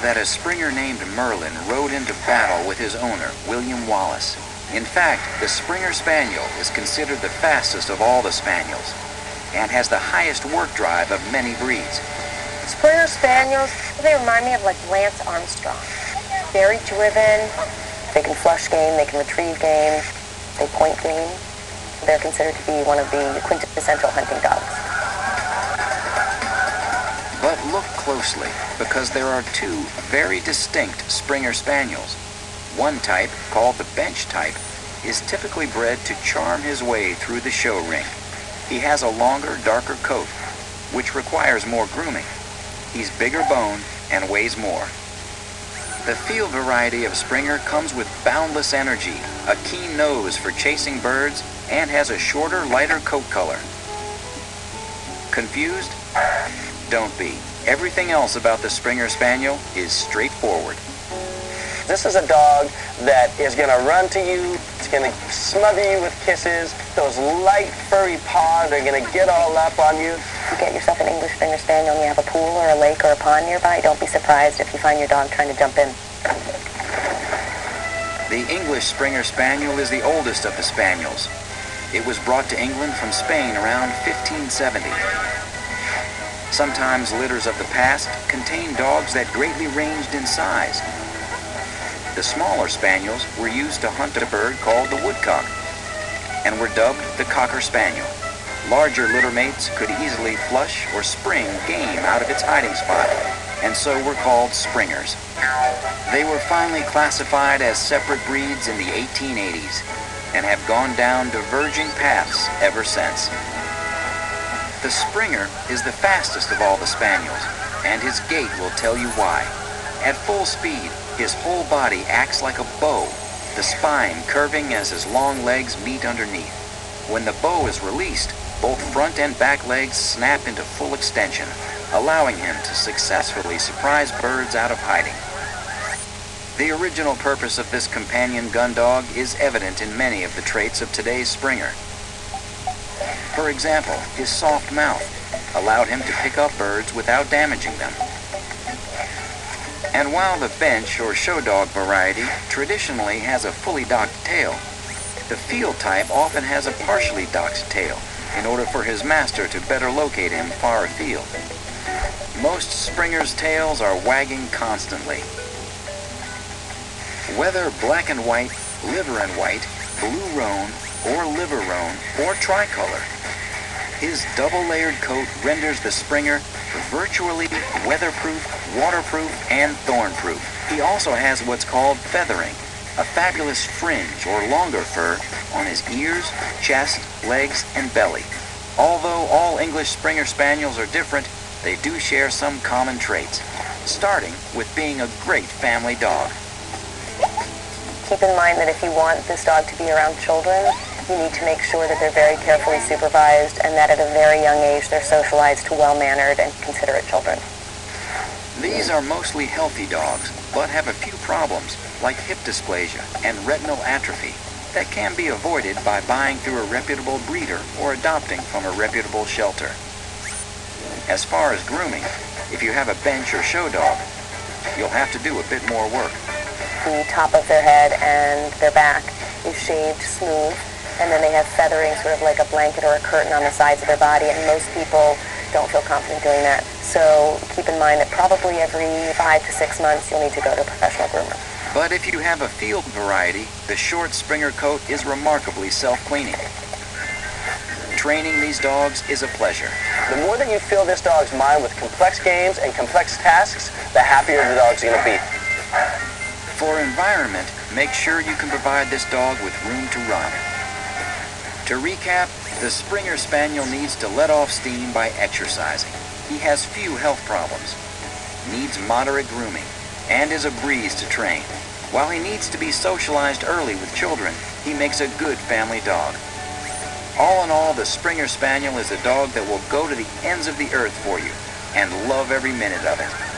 that a Springer named Merlin rode into battle with his owner, William Wallace. In fact, the Springer Spaniel is considered the fastest of all the Spaniels and has the highest work drive of many breeds. Springer Spaniels, they remind me of like Lance Armstrong. Very driven. They can flush game, they can retrieve game, they point game. They're considered to be one of the quintessential hunting dogs. But look closely, because there are two very distinct Springer Spaniels. One type, called the bench type, is typically bred to charm his way through the show ring. He has a longer, darker coat, which requires more grooming. He's bigger boned and weighs more. The field variety of Springer comes with boundless energy, a keen nose for chasing birds, and has a shorter, lighter coat color. Confused? Don't be. Everything else about the Springer Spaniel is straightforward. This is a dog that is going to run to you. It's going to smother you with kisses. Those light, furry paws are going to get all up on you. You get yourself an English Springer Spaniel and you have a pool or a lake or a pond nearby, don't be surprised if you find your dog trying to jump in. The English Springer Spaniel is the oldest of the Spaniels. It was brought to England from Spain around 1570. Sometimes litters of the past contained dogs that greatly ranged in size. The smaller Spaniels were used to hunt a bird called the woodcock and were dubbed the Cocker Spaniel. Larger littermates could easily flush or spring game out of its hiding spot, and so were called Springers. They were finally classified as separate breeds in the 1880s and have gone down diverging paths ever since. The Springer is the fastest of all the Spaniels, and his gait will tell you why. At full speed, his whole body acts like a bow, the spine curving as his long legs meet underneath. When the bow is released, both front and back legs snap into full extension, allowing him to successfully surprise birds out of hiding. The original purpose of this companion gun dog is evident in many of the traits of today's Springer. For example, his soft mouth allowed him to pick up birds without damaging them. And while the bench or show dog variety traditionally has a fully docked tail, the field type often has a partially docked tail in order for his master to better locate him far afield. Most Springers' tails are wagging constantly. Whether black and white, liver and white, blue roan, or liver roan, or tricolor, his double-layered coat renders the Springer virtually weatherproof, waterproof, and thornproof. He also has what's called feathering, a fabulous fringe or longer fur on his ears, chest, legs, and belly. Although all English Springer Spaniels are different, they do share some common traits, starting with being a great family dog. Keep in mind that if you want this dog to be around children, you need to make sure that they're very carefully supervised and that at a very young age they're socialized to well-mannered and considerate children. These are mostly healthy dogs, but have a few problems, like hip dysplasia and retinal atrophy, that can be avoided by buying through a reputable breeder or adopting from a reputable shelter. As far as grooming, if you have a bench or show dog, you'll have to do a bit more work. The top of their head and their back is shaved smooth, and then they have feathering, sort of like a blanket or a curtain on the sides of their body, and most people don't feel confident doing that. So keep in mind that probably every 5 to 6 months you'll need to go to a professional groomer. But if you have a field variety, the short Springer coat is remarkably self-cleaning. Training these dogs is a pleasure. The more that you fill this dog's mind with complex games and complex tasks, the happier the dog's going to be. For environment, make sure you can provide this dog with room to run. To recap, the Springer Spaniel needs to let off steam by exercising. He has few health problems, needs moderate grooming, and is a breeze to train. While he needs to be socialized early with children, he makes a good family dog. All in all, the Springer Spaniel is a dog that will go to the ends of the earth for you and love every minute of it.